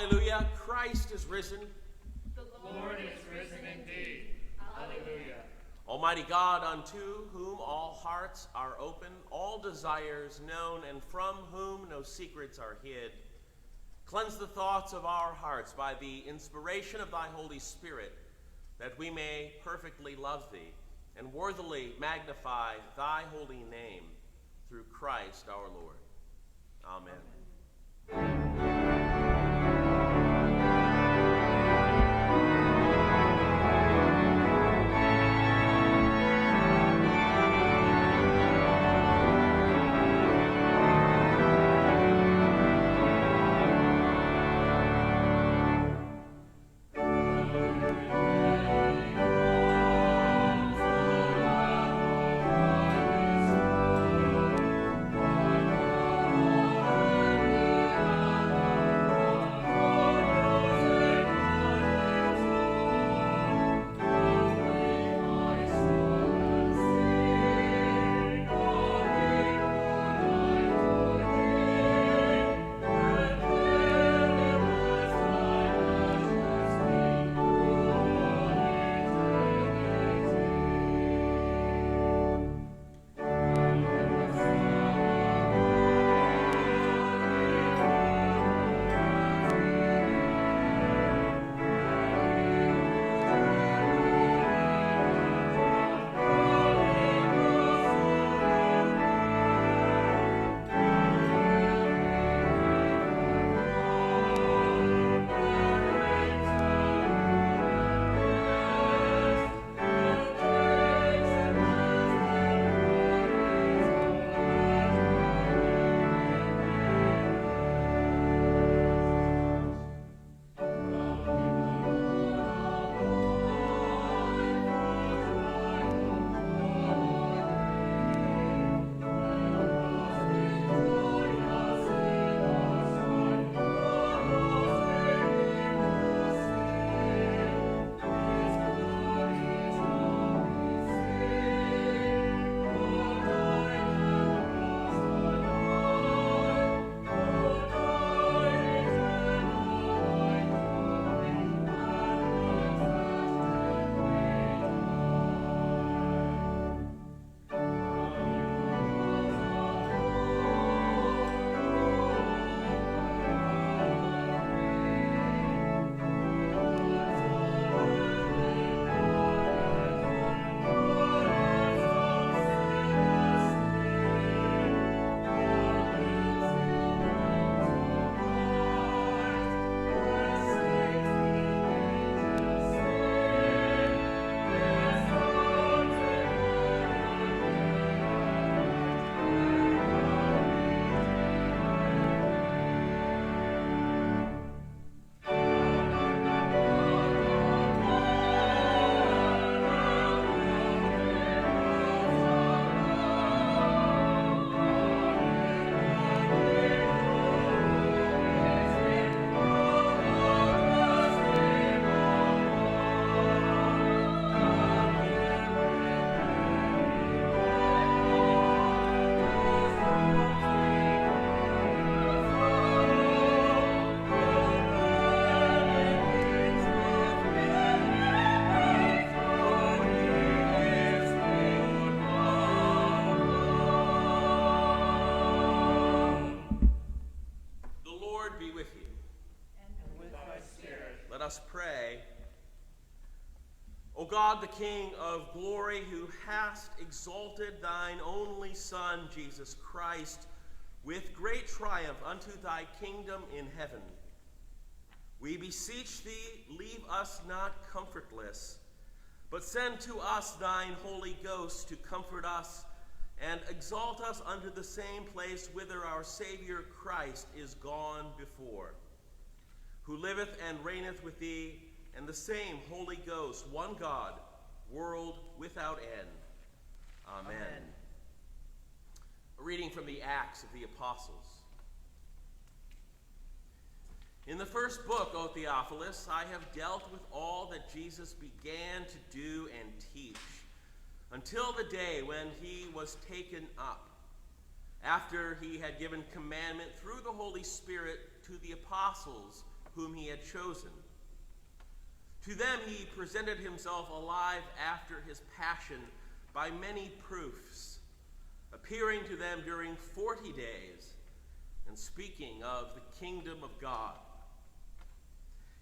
Hallelujah, Christ is risen. The Lord is risen indeed. Hallelujah. Almighty God, unto whom all hearts are open, all desires known, and from whom no secrets are hid, cleanse the thoughts of our hearts by the inspiration of thy Holy Spirit, that we may perfectly love thee and worthily magnify thy holy name through Christ our Lord. Amen. Let us pray. O God, the King of glory, who hast exalted thine only Son, Jesus Christ, with great triumph unto thy kingdom in heaven, we beseech thee, leave us not comfortless, but send to us thine Holy Ghost to comfort us and exalt us unto the same place whither our Savior Christ is gone before, who liveth and reigneth with thee, and the same Holy Ghost, one God, world without end. Amen. Amen. A reading from the Acts of the Apostles. In the first book, O Theophilus, I have dealt with all that Jesus began to do and teach, until the day when he was taken up, after he had given commandment through the Holy Spirit to the apostles whom he had chosen. To them he presented himself alive after his passion by many proofs, appearing to them during 40 days and speaking of the kingdom of God.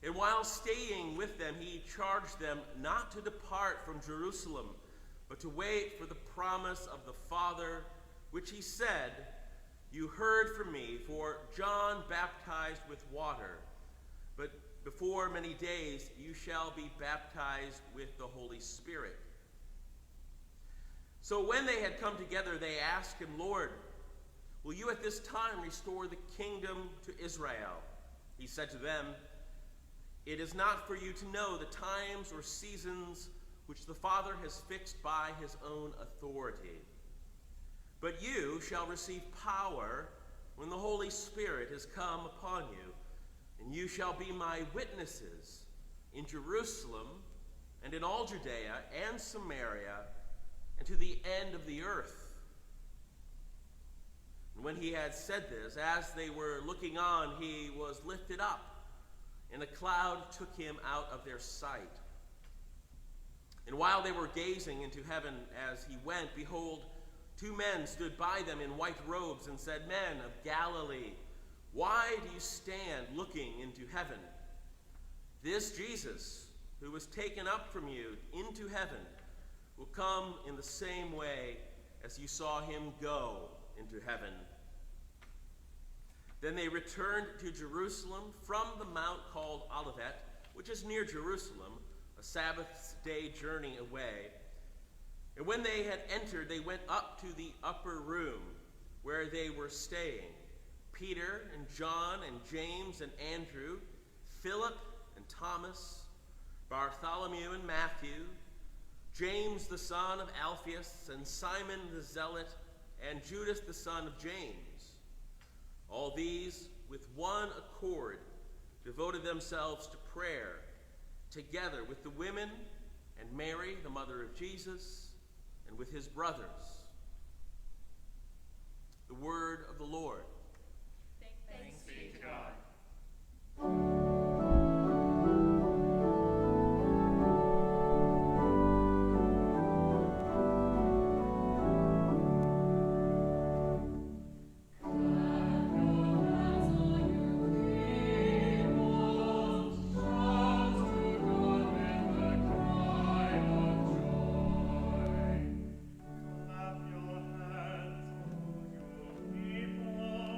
And while staying with them, he charged them not to depart from Jerusalem, but to wait for the promise of the Father, which he said, "You heard from me, for John baptized with water, but before many days you shall be baptized with the Holy Spirit." So when they had come together, they asked him, "Lord, will you at this time restore the kingdom to Israel?" He said to them, "It is not for you to know the times or seasons which the Father has fixed by his own authority. But you shall receive power when the Holy Spirit has come upon you, and you shall be my witnesses in Jerusalem and in all Judea and Samaria and to the end of the earth." And when he had said this, as they were looking on, he was lifted up, and a cloud took him out of their sight. And while they were gazing into heaven as he went, behold, two men stood by them in white robes and said, "Men of Galilee, why do you stand looking into heaven? This Jesus, who was taken up from you into heaven, will come in the same way as you saw him go into heaven." Then they returned to Jerusalem from the mount called Olivet, which is near Jerusalem, a Sabbath day journey away. And when they had entered, they went up to the upper room where they were staying. Peter and John and James and Andrew, Philip and Thomas, Bartholomew and Matthew, James the son of Alphaeus, and Simon the Zealot, and Judas the son of James. All these, with one accord, devoted themselves to prayer, together with the women and Mary, the mother of Jesus, and with his brothers. The word of the Lord. Thanks be to God. Clap your hands, O you people.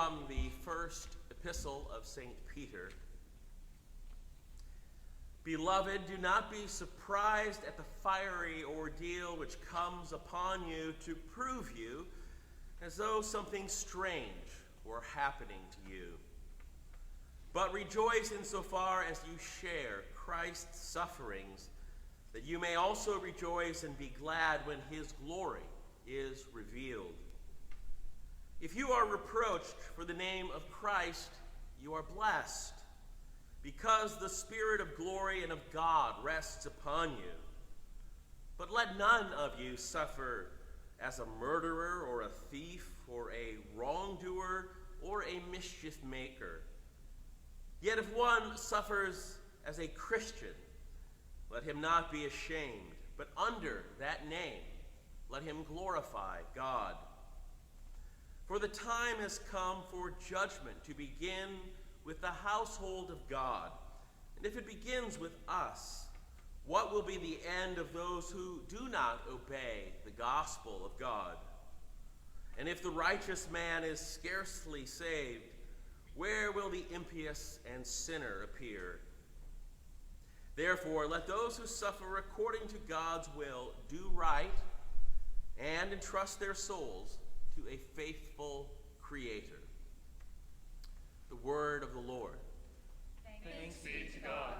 from the first epistle of St. Peter. Beloved, do not be surprised at the fiery ordeal which comes upon you to prove you, as though something strange were happening to you. But rejoice insofar as you share Christ's sufferings, that you may also rejoice and be glad when his glory is revealed. If you are reproached for the name of Christ, you are blessed, because the Spirit of glory and of God rests upon you. But let none of you suffer as a murderer or a thief or a wrongdoer or a mischief maker. Yet if one suffers as a Christian, let him not be ashamed, but under that name let him glorify God. For the time has come for judgment to begin with the household of God. And if it begins with us, what will be the end of those who do not obey the gospel of God? And if the righteous man is scarcely saved, where will the impious and sinner appear? Therefore, let those who suffer according to God's will do right and entrust their souls to a faithful Creator. The word of the Lord. Thanks be to God.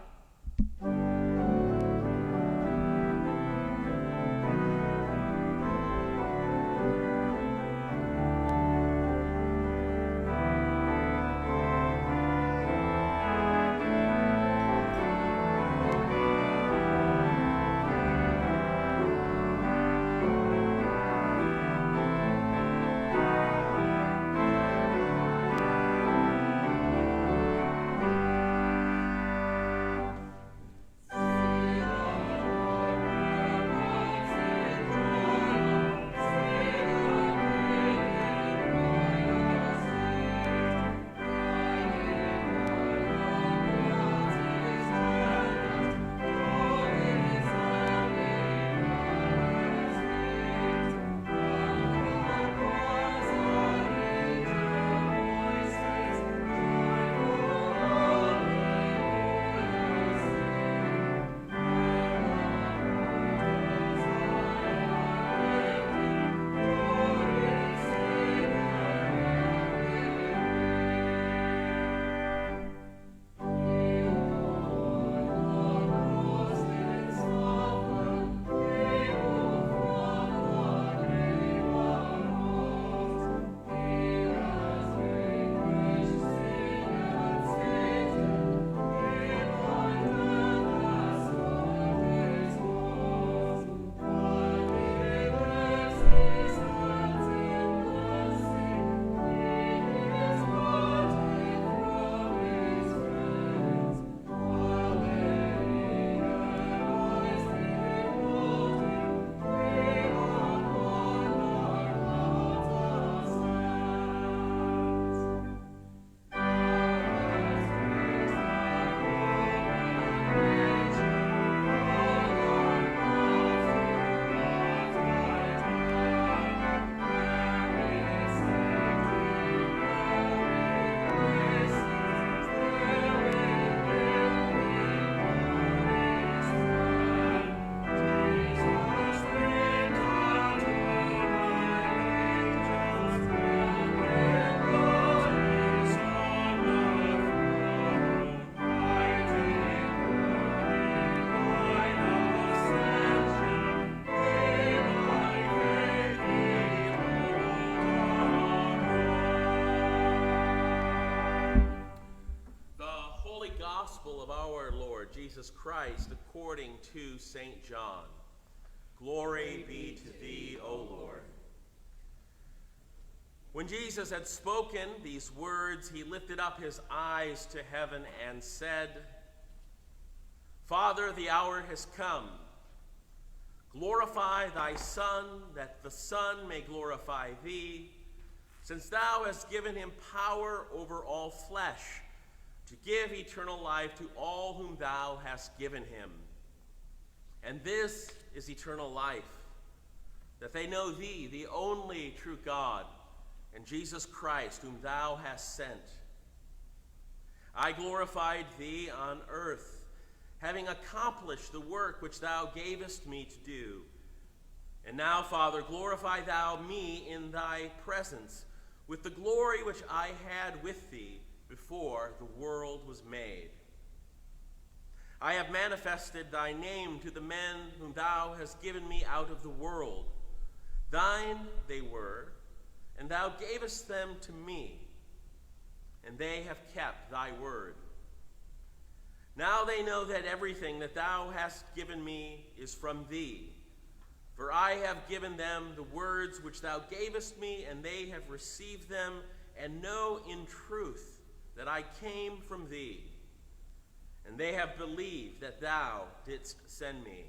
Jesus Christ according to St. John. Glory be to thee, O Lord. When Jesus had spoken these words, he lifted up his eyes to heaven and said, Father, the hour has come. Glorify thy Son, that the Son may glorify thee, since thou hast given him power over all flesh, to give eternal life to all whom thou hast given him. And this is eternal life, that they know thee, the only true God, and Jesus Christ, whom thou hast sent. I glorified thee on earth, having accomplished the work which thou gavest me to do. And now, Father, glorify thou me in thy presence, with the glory which I had with thee before the world was made. I have manifested thy name to the men whom thou hast given me out of the world. Thine they were, and thou gavest them to me, and they have kept thy word. Now they know that everything that thou hast given me is from thee. For I have given them the words which thou gavest me, and they have received them, and know in truth that I came from thee. And they have believed that thou didst send me.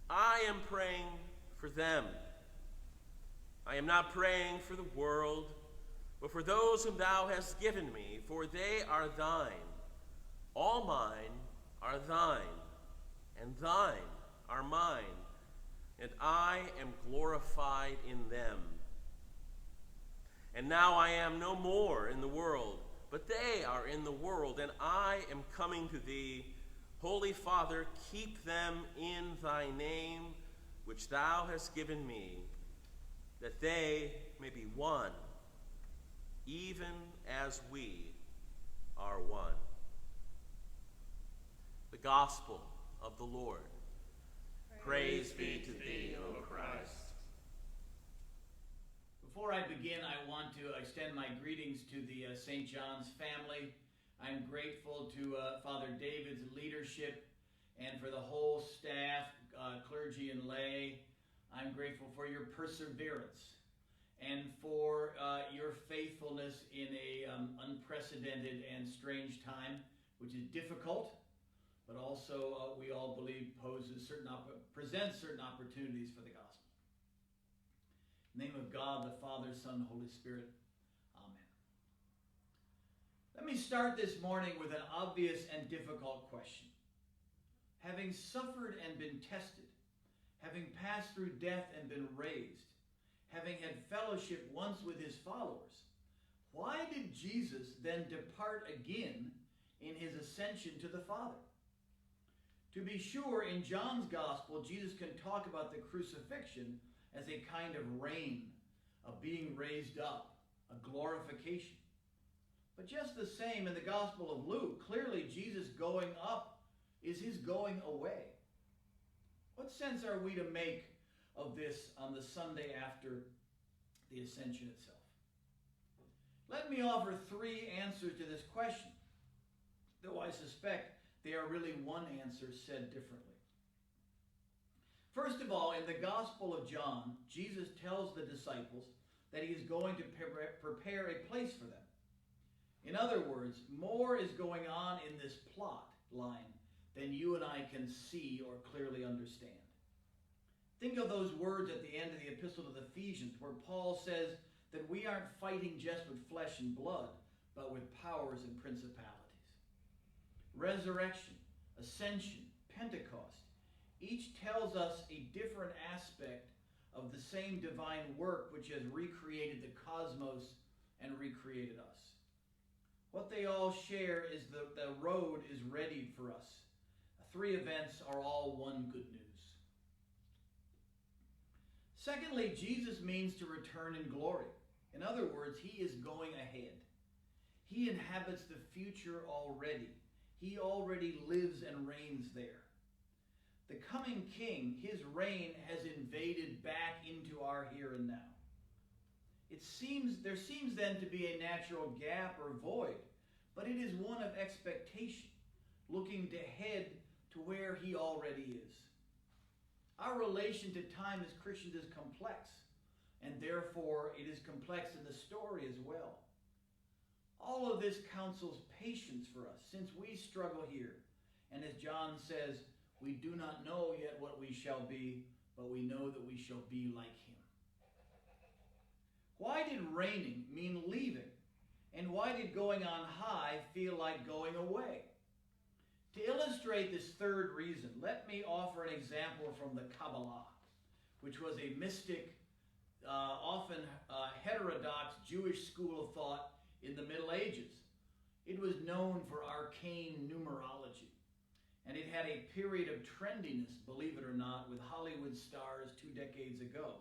I am praying for them. I am not praying for the world, but for those whom thou hast given me, for they are thine. All mine are thine, and thine are mine, and I am glorified in them. And now I am no more in the world, but they are in the world, and I am coming to thee. Holy Father, keep them in thy name, which thou hast given me, that they may be one, even as we are one. The Gospel of the Lord. Praise be to thee, O Christ. Before I begin, I want to extend my greetings to the St. John's family. I'm grateful to Father David's leadership and for the whole staff, clergy and lay. I'm grateful for your perseverance and for your faithfulness in an unprecedented and strange time, which is difficult, but also we all believe presents certain opportunities for the gospel. In the name of God, the Father, Son, Holy Spirit. Amen. Let me start this morning with an obvious and difficult question. Having suffered and been tested, having passed through death and been raised, having had fellowship once with his followers, why did Jesus then depart again in his ascension to the Father? To be sure, in John's Gospel, Jesus can talk about the crucifixion as a kind of reign, of being raised up, a glorification. But just the same, in the Gospel of Luke, clearly Jesus going up is his going away. What sense are we to make of this on the Sunday after the ascension itself? Let me offer three answers to this question, though I suspect they are really one answer said differently. First of all, in the Gospel of John, Jesus tells the disciples that he is going to prepare a place for them. In other words, more is going on in this plot line than you and I can see or clearly understand. Think of those words at the end of the Epistle to the Ephesians, where Paul says that we aren't fighting just with flesh and blood, but with powers and principalities. Resurrection, ascension, Pentecost, each tells us a different aspect of the same divine work which has recreated the cosmos and recreated us. What they all share is the road is ready for us. The three events are all one good news. Secondly, Jesus means to return in glory. In other words, he is going ahead. He inhabits the future already. He already lives and reigns there. The coming king, his reign has invaded back into our here and now. There seems then to be a natural gap or void, but it is one of expectation, looking ahead to where he already is. Our relation to time as Christians is complex, and therefore it is complex in the story as well. All of this counsels patience for us, since we struggle here. And as John says, we do not know yet what we shall be, but we know that we shall be like him. Why did reigning mean leaving? And why did going on high feel like going away? To illustrate this third reason, let me offer an example from the Kabbalah, which was a mystic often heterodox Jewish school of thought in the Middle Ages. It was known for arcane numerology, and it had a period of trendiness, believe it or not, with Hollywood stars 2 decades ago,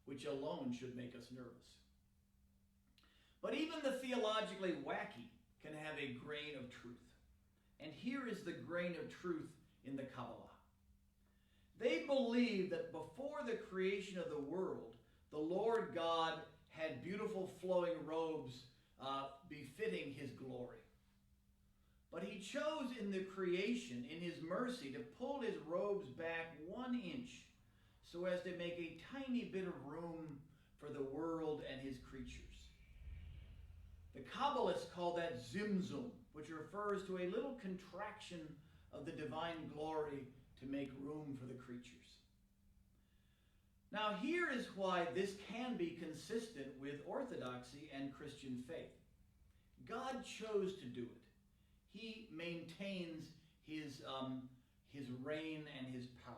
which alone should make us nervous. But even the theologically wacky can have a grain of truth. And here is the grain of truth in the Kabbalah. They believe that before the creation of the world, the Lord God had beautiful flowing robes befitting his glory. But he chose in the creation, in his mercy, to pull his robes back 1 inch so as to make a tiny bit of room for the world and his creatures. The Kabbalists call that Zimzum, which refers to a little contraction of the divine glory to make room for the creatures. Now, here is why this can be consistent with orthodoxy and Christian faith. God chose to do it. He maintains his reign and his power.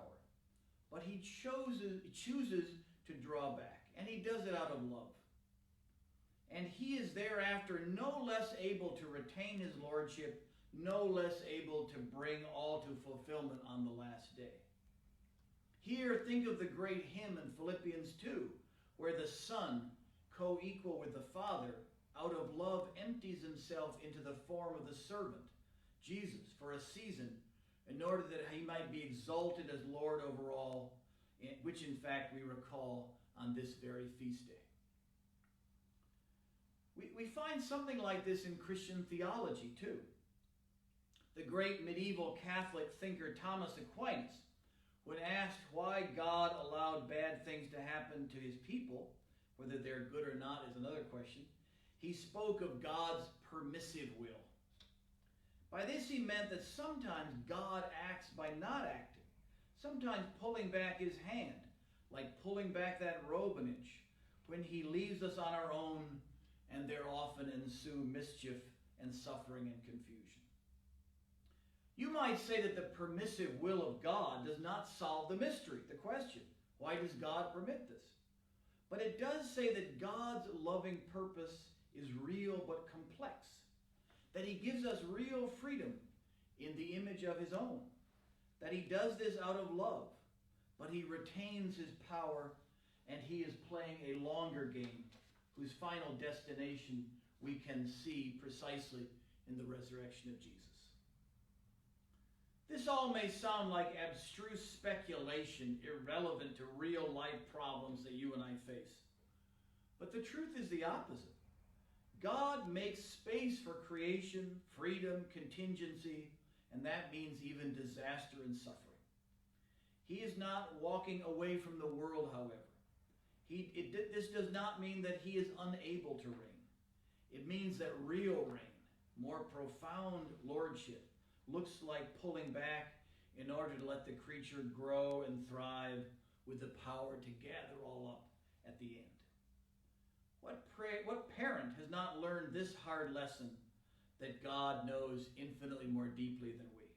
But he chooses to draw back, and he does it out of love. And he is thereafter no less able to retain his lordship, no less able to bring all to fulfillment on the last day. Here, think of the great hymn in Philippians 2, where the Son, co-equal with the Father, out of love empties himself into the form of the servant, Jesus, for a season, in order that he might be exalted as Lord over all, which in fact we recall on this very feast day. We find something like this in Christian theology too. The great medieval Catholic thinker Thomas Aquinas, when asked why God allowed bad things to happen to his people, whether they're good or not is another question, he spoke of God's permissive will. By this he meant that sometimes God acts by not acting, sometimes pulling back his hand, like pulling back that robe an inch, when he leaves us on our own, and there often ensue mischief and suffering and confusion. You might say that the permissive will of God does not solve the mystery, the question, why does God permit this? But it does say that God's loving purpose is real but complex, that he gives us real freedom in the image of his own, that he does this out of love, but he retains his power, and he is playing a longer game whose final destination we can see precisely in the resurrection of Jesus. This all may sound like abstruse speculation, irrelevant to real-life problems that you and I face. But the truth is the opposite. God makes space for creation, freedom, contingency, and that means even disaster and suffering. He is not walking away from the world, however. This does not mean that he is unable to reign. It means that real reign, more profound lordship, looks like pulling back in order to let the creature grow and thrive with the power to gather all up at the end. What parent has not learned this hard lesson that God knows infinitely more deeply than we?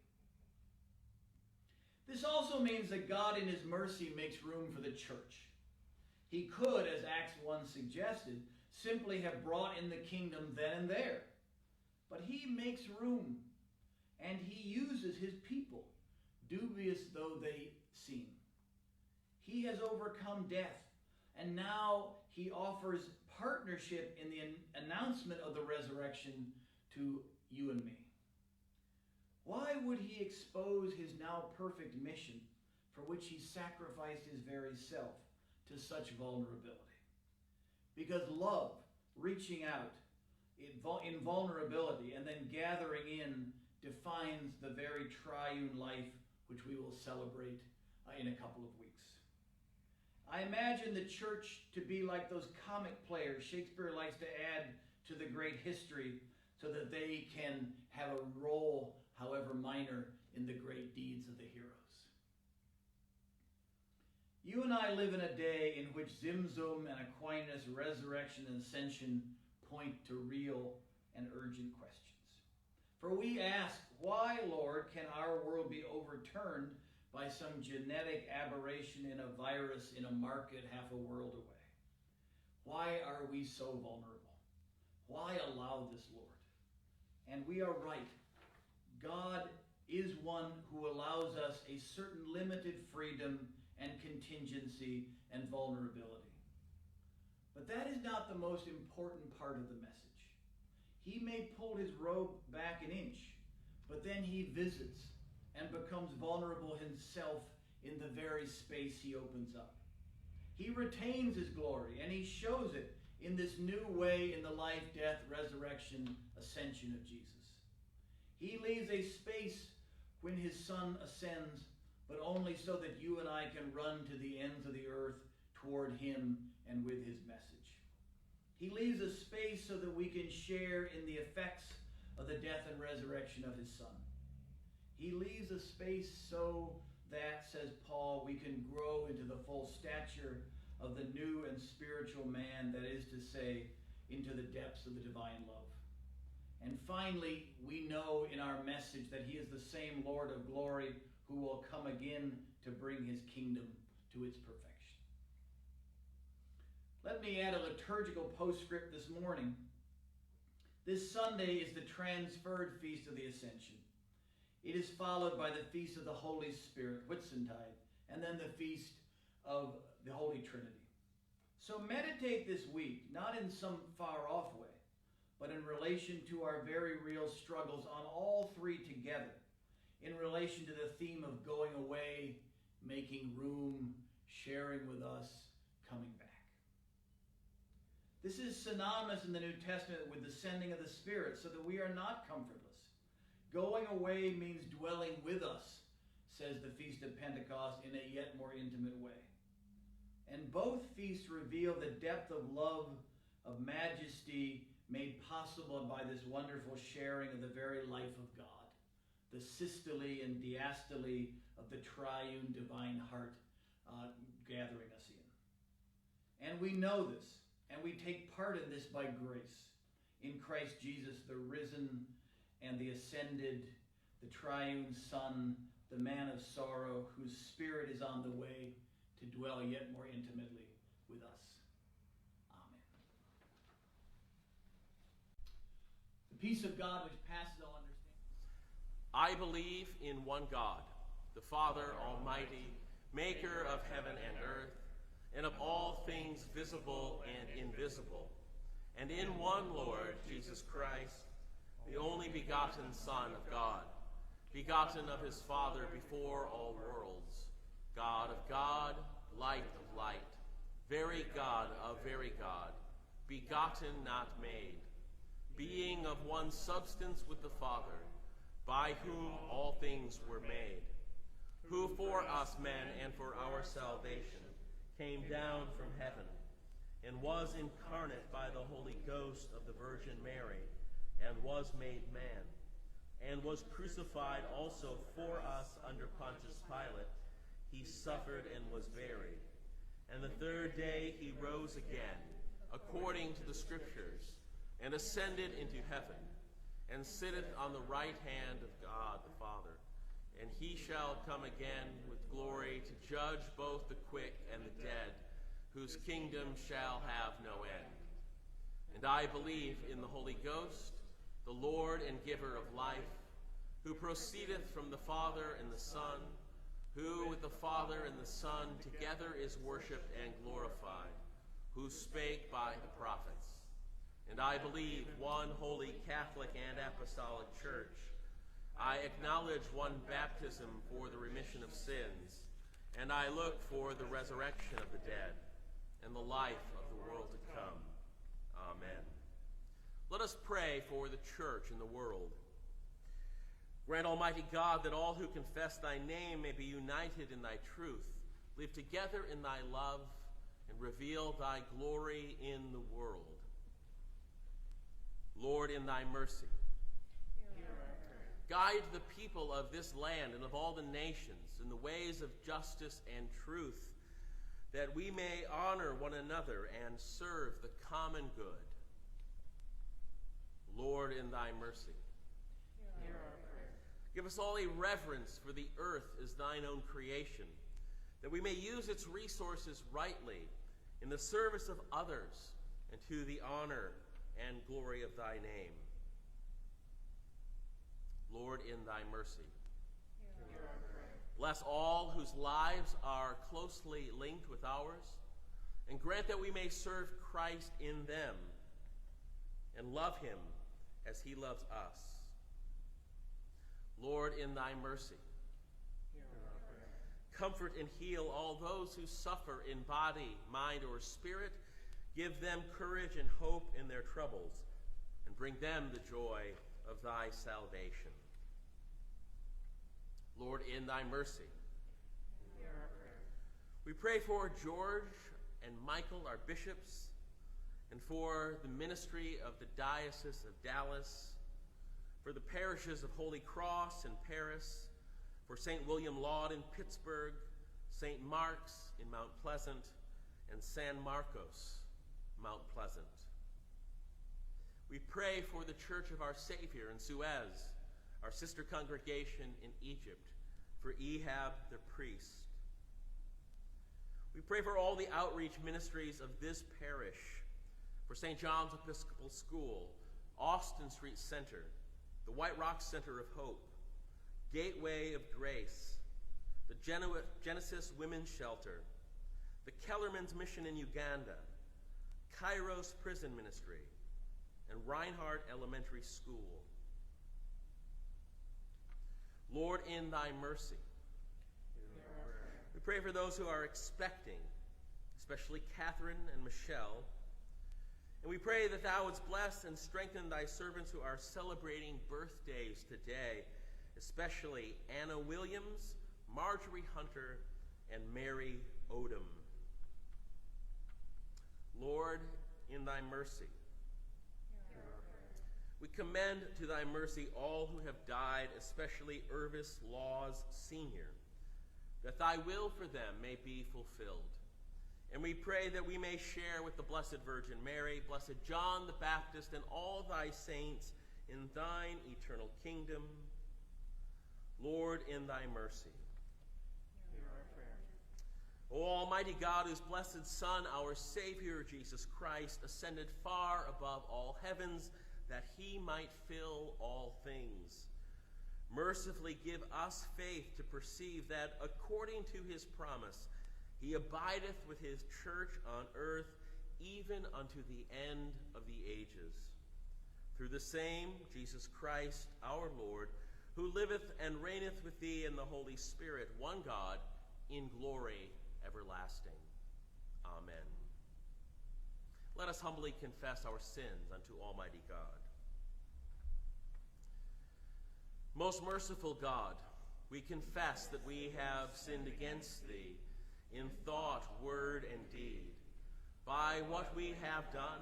This also means that God in his mercy makes room for the church. He could, as Acts 1 suggested, simply have brought in the kingdom then and there. But he makes room, and he uses his people, dubious though they seem. He has overcome death, and now he offers partnership in the announcement of the resurrection to you and me. Why would he expose his now perfect mission, for which he sacrificed his very self, to such vulnerability? Because love, reaching out in vulnerability and then gathering in, defines the very triune life which we will celebrate in a couple of weeks. I imagine the church to be like those comic players Shakespeare likes to add to the great history so that they can have a role, however minor, in the great deeds of the heroes. You and I live in a day in which Zimzum and Aquinas' resurrection and ascension point to real and urgent questions. For we ask, why, Lord, can our world be overturned by some genetic aberration in a virus in a market half a world away? Why are we so vulnerable? Why allow this, Lord? And we are right. God is one who allows us a certain limited freedom and contingency and vulnerability. But that is not the most important part of the message. He may pull his robe back an inch, but then he visits and becomes vulnerable himself in the very space he opens up. He retains his glory, and he shows it in this new way in the life, death, resurrection, ascension of Jesus. He leaves a space when his Son ascends, but only so that you and I can run to the ends of the earth toward him and with his message. He leaves a space so that we can share in the effects of the death and resurrection of his Son. He leaves a space so that, says Paul, we can grow into the full stature of the new and spiritual man, that is to say, into the depths of the divine love. And finally, we know in our message that he is the same Lord of glory who will come again to bring his kingdom to its perfection. Let me add a liturgical postscript this morning. This Sunday is the transferred Feast of the Ascension. It is followed by the Feast of the Holy Spirit, Whitsuntide, and then the Feast of the Holy Trinity. So meditate this week, not in some far-off way, but in relation to our very real struggles on all three together, in relation to the theme of going away, making room, sharing with us, coming back. This is synonymous in the New Testament with the sending of the Spirit, so that we are not comfortless. Going away means dwelling with us, says the Feast of Pentecost, in a yet more intimate way. And both feasts reveal the depth of love, of majesty, made possible by this wonderful sharing of the very life of God, the systole and diastole of the triune divine heart gathering us in. And we know this, and we take part in this by grace, in Christ Jesus, the risen and the ascended, the triune Son, the man of sorrow, whose Spirit is on the way to dwell yet more intimately with us. Peace of God which passes all understanding. I believe in one God, the Father Almighty, maker of heaven and earth, and of all things visible and invisible, and in one Lord, Jesus Christ, the only begotten Son of God, begotten of his Father before all worlds, God of God, light of light, very God of very God, begotten, not made, being of one substance with the Father, by whom all things were made, who for us men and for our salvation came down from heaven, and was incarnate by the Holy Ghost of the Virgin Mary, and was made man, and was crucified also for us under Pontius Pilate. He suffered and was buried. And the third day he rose again, according to the Scriptures, and ascended into heaven, and sitteth on the right hand of God the Father. And he shall come again with glory to judge both the quick and the dead, whose kingdom shall have no end. And I believe in the Holy Ghost, the Lord and giver of life, who proceedeth from the Father and the Son, who with the Father and the Son together is worshipped and glorified, who spake by the prophets. And I believe one holy Catholic and apostolic church. I acknowledge one baptism for the remission of sins, and I look for the resurrection of the dead and the life of the world to come. Amen. Let us pray for the church and the world. Grant, Almighty God, that all who confess thy name may be united in thy truth, live together in thy love, and reveal thy glory in the world. Lord, in thy mercy, guide the people of this land and of all the nations in the ways of justice and truth, that we may honor one another and serve the common good. Lord, in thy mercy, give us all a reverence for the earth as thine own creation, that we may use its resources rightly in the service of others and to the honor and glory of thy name. Lord, in thy mercy, bless all whose lives are closely linked with ours, and grant that we may serve Christ in them and love him as he loves us. Lord, in thy mercy, comfort and heal all those who suffer in body, mind, or spirit. Give them courage and hope in their troubles, and bring them the joy of thy salvation. Lord, in thy mercy, we pray for George and Michael, our bishops, and for the ministry of the Diocese of Dallas, for the parishes of Holy Cross in Paris, for St. William Laud in Pittsburgh, St. Mark's in Mount Pleasant, and San Marcos, Mount Pleasant. We pray for the Church of our Savior in Suez, our sister congregation in Egypt, for Ehab the priest. We pray for all the outreach ministries of this parish, for St. John's Episcopal School, Austin Street Center, the White Rock Center of Hope, Gateway of Grace, the Genesis Women's Shelter, the Kellerman's Mission in Uganda, Kairos Prison Ministry, and Reinhardt Elementary School. Lord, in thy mercy, we pray for those who are expecting, especially Catherine and Michelle, and we pray that thou wouldst bless and strengthen thy servants who are celebrating birthdays today, especially Anna Williams, Marjorie Hunter, and Mary Odom. Lord, in thy mercy, we commend to thy mercy all who have died, especially Irvis Laws Sr., that thy will for them may be fulfilled. And we pray that we may share with the Blessed Virgin Mary, Blessed John the Baptist, and all thy saints in thine eternal kingdom. Lord, in thy mercy. Hear our prayer. O Almighty God, whose blessed Son, our Savior, Jesus Christ, ascended far above all heavens, that he might fill all things, mercifully give us faith to perceive that, according to his promise, he abideth with his church on earth, even unto the end of the ages. Through the same Jesus Christ, our Lord, who liveth and reigneth with thee in the Holy Spirit, one God, in glory everlasting. Amen. Let us humbly confess our sins unto Almighty God. Most merciful God, we confess that we have sinned against thee in thought, word, and deed, by what we have done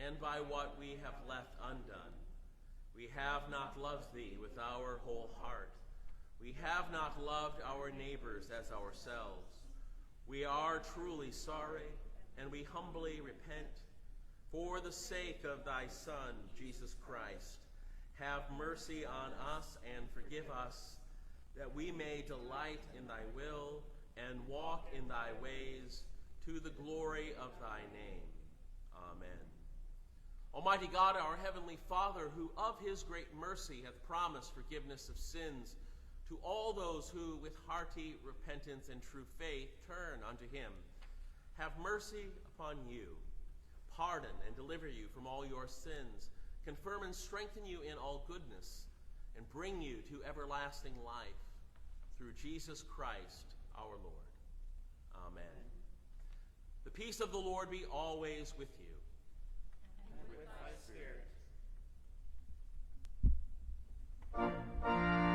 and by what we have left undone. We have not loved thee with our whole heart. We have not loved our neighbors as ourselves. We are truly sorry, and we humbly repent. For the sake of thy Son, Jesus Christ, have mercy on us and forgive us, that we may delight in thy will and walk in thy ways, to the glory of thy name. Amen. Almighty God, our heavenly Father, who of his great mercy hath promised forgiveness of sins to all those who with hearty repentance and true faith turn unto him, have mercy upon you, pardon and deliver you from all your sins, confirm and strengthen you in all goodness, and bring you to everlasting life, through Jesus Christ our Lord. Amen. The peace of the Lord be always with you. And with thy spirit. Thank you.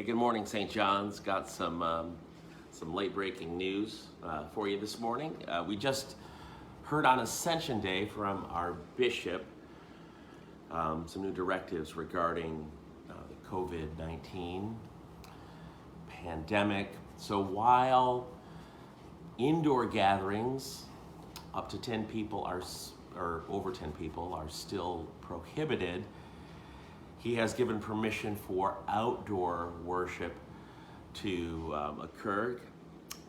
good morning, St. John's. Got some late-breaking news for you this morning. We just heard on Ascension Day from our bishop some new directives regarding the COVID-19 pandemic. So while indoor gatherings up to 10 people or over 10 people are still prohibited, he has given permission for outdoor worship to occur,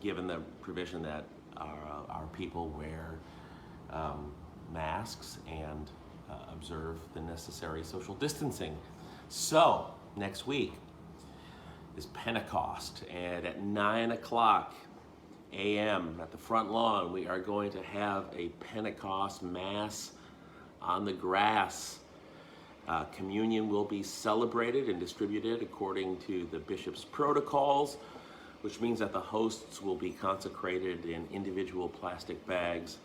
given the provision that our people wear masks and observe the necessary social distancing. So next week is Pentecost, and at 9 o'clock a.m. at the front lawn, we are going to have a Pentecost Mass on the grass. Communion will be celebrated and distributed according to the bishop's protocols, which means that the hosts will be consecrated in individual plastic bags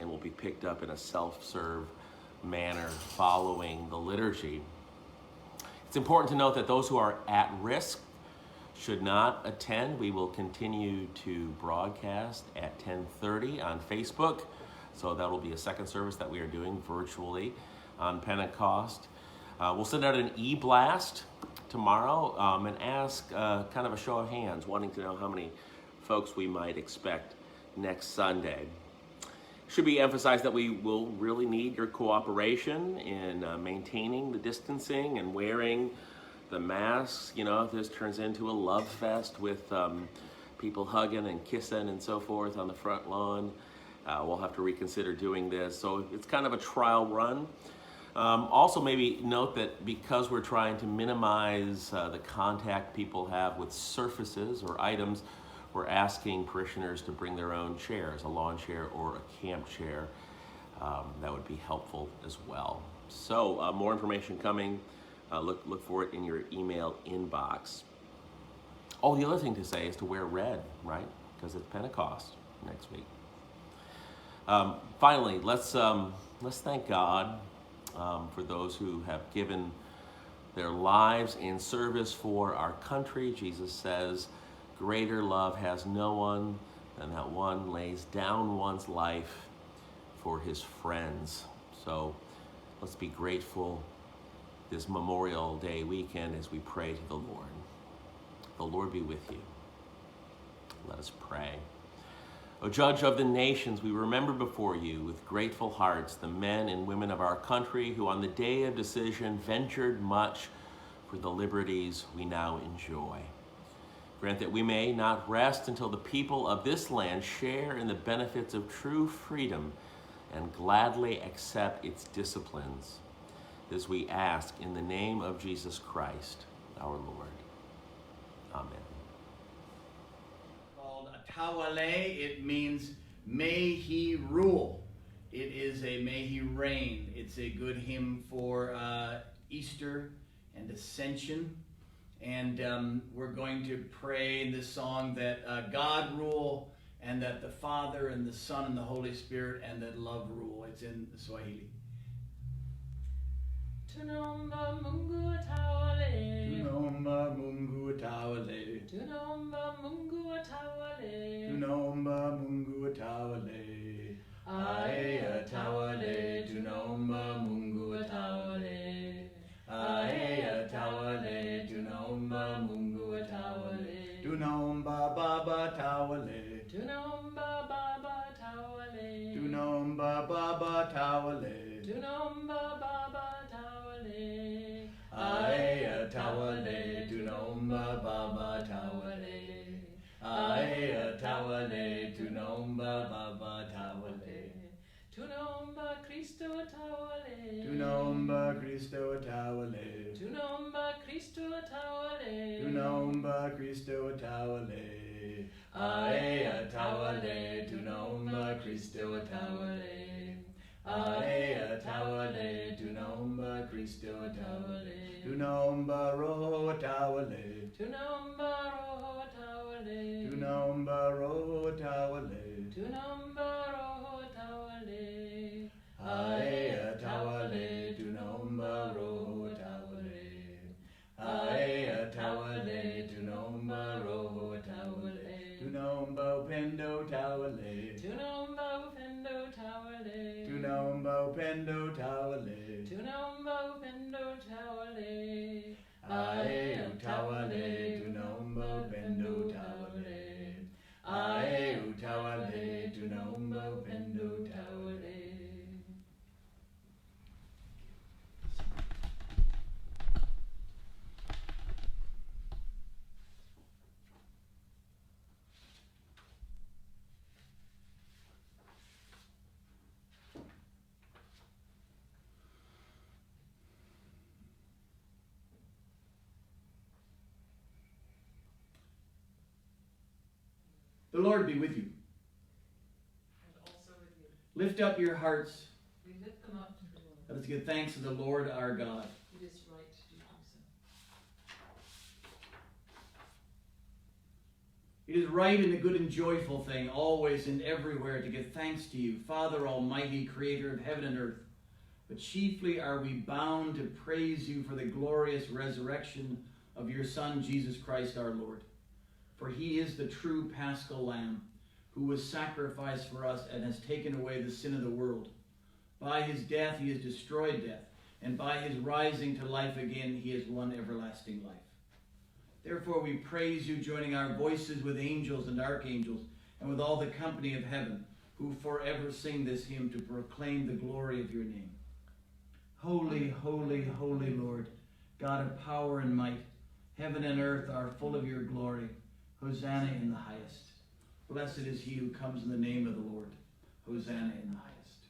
and will be picked up in a self-serve manner following the liturgy. It's important to note that those who are at risk should not attend. We will continue to broadcast at 10:30 on Facebook, so that will be a second service that we are doing virtually on Pentecost. We'll send out an e-blast tomorrow and ask kind of a show of hands, wanting to know how many folks we might expect next Sunday. Should be emphasized that we will really need your cooperation in maintaining the distancing and wearing the masks. You know, if this turns into a love fest with people hugging and kissing and so forth on the front lawn, we'll have to reconsider doing this. So it's kind of a trial run. Also, maybe note that because we're trying to minimize the contact people have with surfaces or items, we're asking parishioners to bring their own chairs, a lawn chair or a camp chair. That would be helpful as well. So more information coming. Look for it in your email inbox. Oh, the other thing to say is to wear red, right? Because it's Pentecost next week. Finally, let's thank God for those who have given their lives in service for our country. Jesus says, "Greater love has no one than that one lays down one's life for his friends." So let's be grateful this Memorial Day weekend as we pray to the Lord. The Lord be with you. Let us pray. O Judge of the nations, we remember before you with grateful hearts the men and women of our country who on the day of decision ventured much for the liberties we now enjoy. Grant that we may not rest until the people of this land share in the benefits of true freedom and gladly accept its disciplines. This we ask in the name of Jesus Christ, our Lord. Amen. Called Atawale, it means may he rule. It is a may he reign. It's a good hymn for Easter and Ascension. And we're going to pray in this song that God rule, and that the Father and the Son and the Holy Spirit and that love rule. It's in Swahili. Tunomba Mungu Atawale. Tunomba Mungu Atawale. Tunomba Mungu Atawale. Tunomba Mungu Atawale. Ae Atawale. Tunomba Mungu Atawale. Ae Atawale. Tunomba Mungu Atawale. Tunomba Baba Atawale. Tunomba Baba Atawale. Tunomba Baba Atawale. Tunomba Baba Atawale. Ae Atawale. Tunomba Baba Atawale. Ae Atawale. Tunomba Baba Atawale. Tunomba Cristo Atawale. Tunomba Cristo Atawale. Tunomba Cristo Atawale. Tunomba Cristo Atawale. Ae Atawale. Tunomba Cristo Atawale. Ae Atawale. Tunomba Cristo Atawale. Tunomba Roho Atawale. Tunomba Roho Atawale. Tunomba Roho Atawale. Tunomba Roho Atawale. Ae Atawale. Tunomba Roho Atawale. Ae Atawale. pendo tawale. Tunombo pendo tawale. Tunombo pendo tawale. Tunombo pendo tawale. Ae utawale. Tunombo pendo tawale. Ae utawale. Tunombo pendo tawale. The Lord be with you. And also with you. Lift up your hearts. We lift them up to the Lord. Let us give thanks to the Lord our God. It is right to do so. It is right and a good and joyful thing, always and everywhere, to give thanks to you, Father Almighty, Creator of heaven and earth. But chiefly are we bound to praise you for the glorious resurrection of your Son, Jesus Christ our Lord. For he is the true Paschal Lamb, who was sacrificed for us and has taken away the sin of the world. By his death he has destroyed death, and by his rising to life again he has won everlasting life. Therefore we praise you, joining our voices with angels and archangels, and with all the company of heaven, who forever sing this hymn to proclaim the glory of your name. Holy, holy, holy Lord, God of power and might, heaven and earth are full of your glory. Hosanna in the highest. Blessed is he who comes in the name of the Lord. Hosanna in the highest.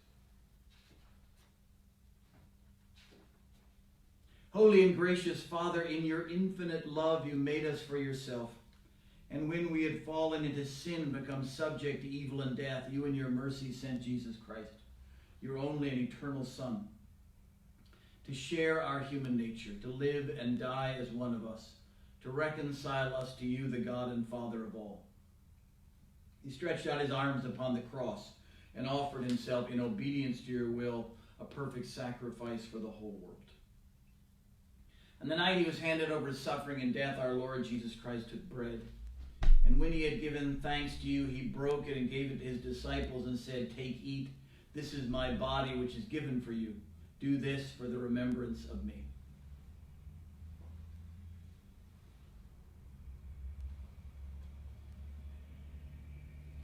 Holy and gracious Father, in your infinite love you made us for yourself. And when we had fallen into sin, become subject to evil and death, you in your mercy sent Jesus Christ, your only and eternal Son, to share our human nature, to live and die as one of us, to reconcile us to you, the God and Father of all. He stretched out his arms upon the cross and offered himself in obedience to your will, a perfect sacrifice for the whole world. And the night he was handed over to suffering and death, our Lord Jesus Christ took bread. And when he had given thanks to you, he broke it and gave it to his disciples and said, "Take, eat. This is my body, which is given for you. Do this for the remembrance of me."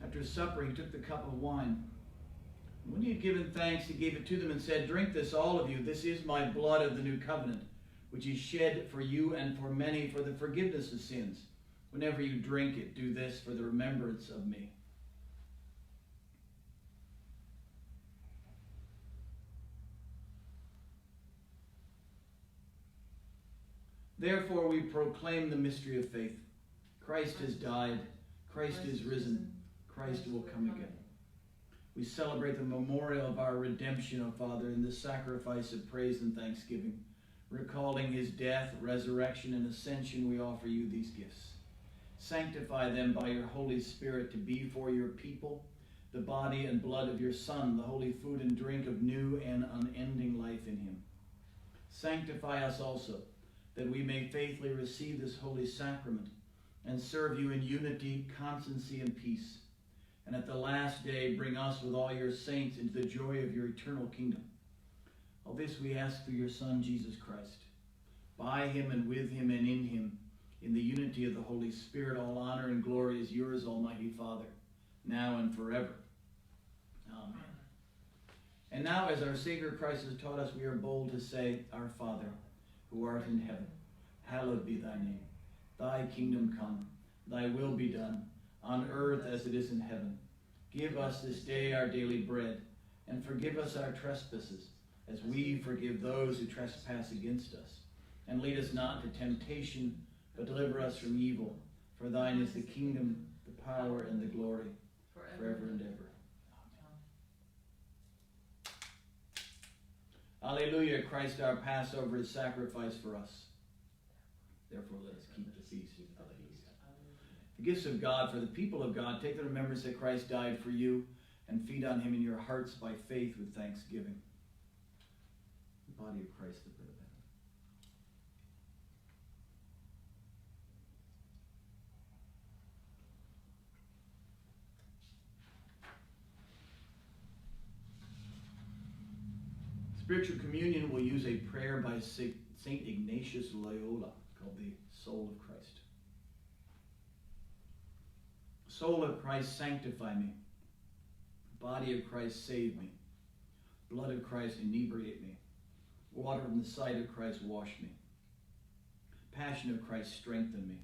After supper, he took the cup of wine. And when he had given thanks, he gave it to them and said, "Drink this, all of you. This is my blood of the new covenant, which is shed for you and for many for the forgiveness of sins. Whenever you drink it, do this for the remembrance of me." Therefore, we proclaim the mystery of faith. Christ has died. Christ is risen. Christ will come again. We celebrate the memorial of our redemption, O Father, in the sacrifice of praise and thanksgiving. Recalling his death, resurrection, and ascension, we offer you these gifts. Sanctify them by your Holy Spirit to be for your people the body and blood of your Son, the holy food and drink of new and unending life in him. Sanctify us also, that we may faithfully receive this holy sacrament and serve you in unity, constancy, and peace. And at the last day, bring us with all your saints into the joy of your eternal kingdom. All this we ask through your Son, Jesus Christ. By him and with him and in him, in the unity of the Holy Spirit, all honor and glory is yours, Almighty Father, now and forever. Amen. And now, as our Savior Christ has taught us, we are bold to say, Our Father, who art in heaven, hallowed be thy name. Thy kingdom come, thy will be done, on earth as it is in heaven. Give us this day our daily bread, and forgive us our trespasses, as we forgive those who trespass against us. And lead us not into temptation, but deliver us from evil. For thine is the kingdom, the power, and the glory, forever and ever. Alleluia, Christ our Passover is sacrificed for us. Therefore let us keep the feast. The gifts of God for the people of God, take the remembrance that Christ died for you, and feed on him in your hearts by faith with thanksgiving. The body of Christ, the bread of heaven. Spiritual communion will use a prayer by St. Ignatius Loyola called the Soul of Christ. Soul of Christ, sanctify me. Body of Christ, save me. Blood of Christ, inebriate me. Water from the side of Christ, wash me. Passion of Christ, strengthen me.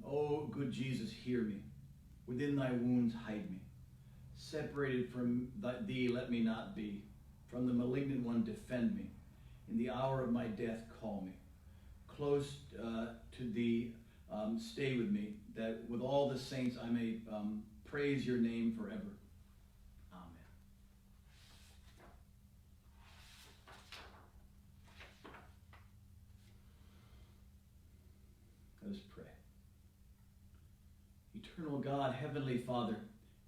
Oh, good Jesus, hear me. Within thy wounds, hide me. Separated from thee, let me not be. From the malignant one, defend me. In the hour of my death, call me. Close to thee, stay with me, that with all the saints I may praise your name forever. Amen. Let us pray. Eternal God, Heavenly Father,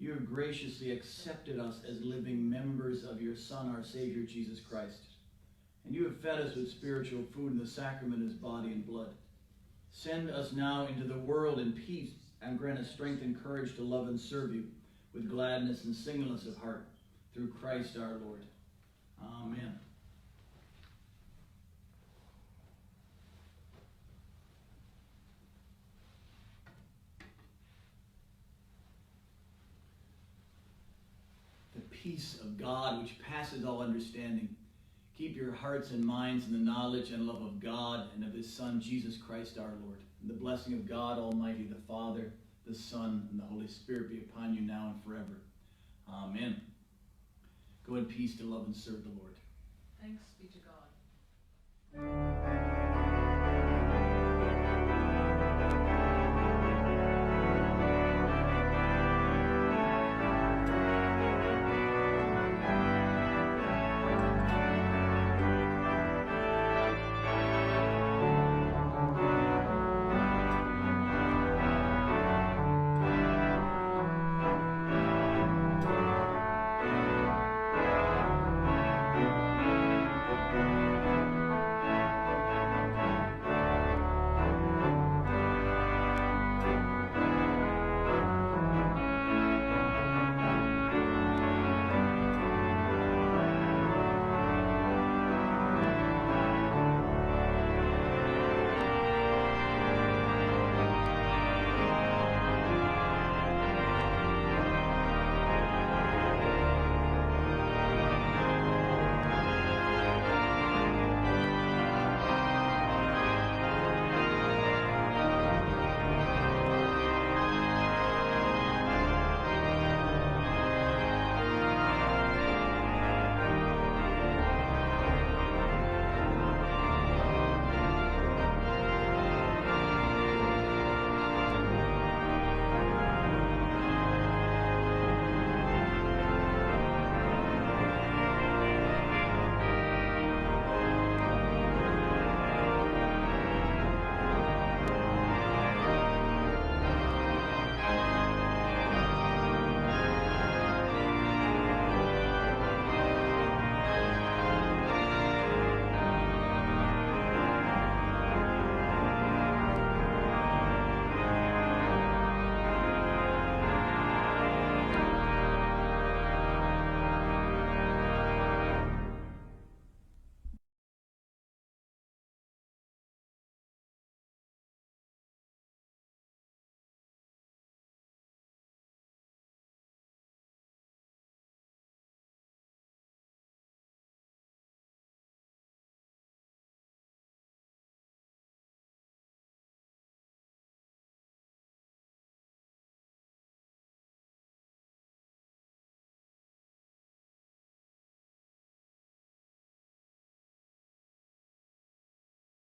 you have graciously accepted us as living members of your Son, our Savior, Jesus Christ. And you have fed us with spiritual food in the sacrament of his body and blood. Send us now into the world in peace, and grant us strength and courage to love and serve you with gladness and singleness of heart, through Christ our Lord. Amen. The peace of God, which passes all understanding, keep your hearts and minds in the knowledge and love of God and of his Son, Jesus Christ our Lord. And the blessing of God Almighty, the Father, the Son, and the Holy Spirit be upon you now and forever. Amen. Go in peace to love and serve the Lord. Thanks be to God.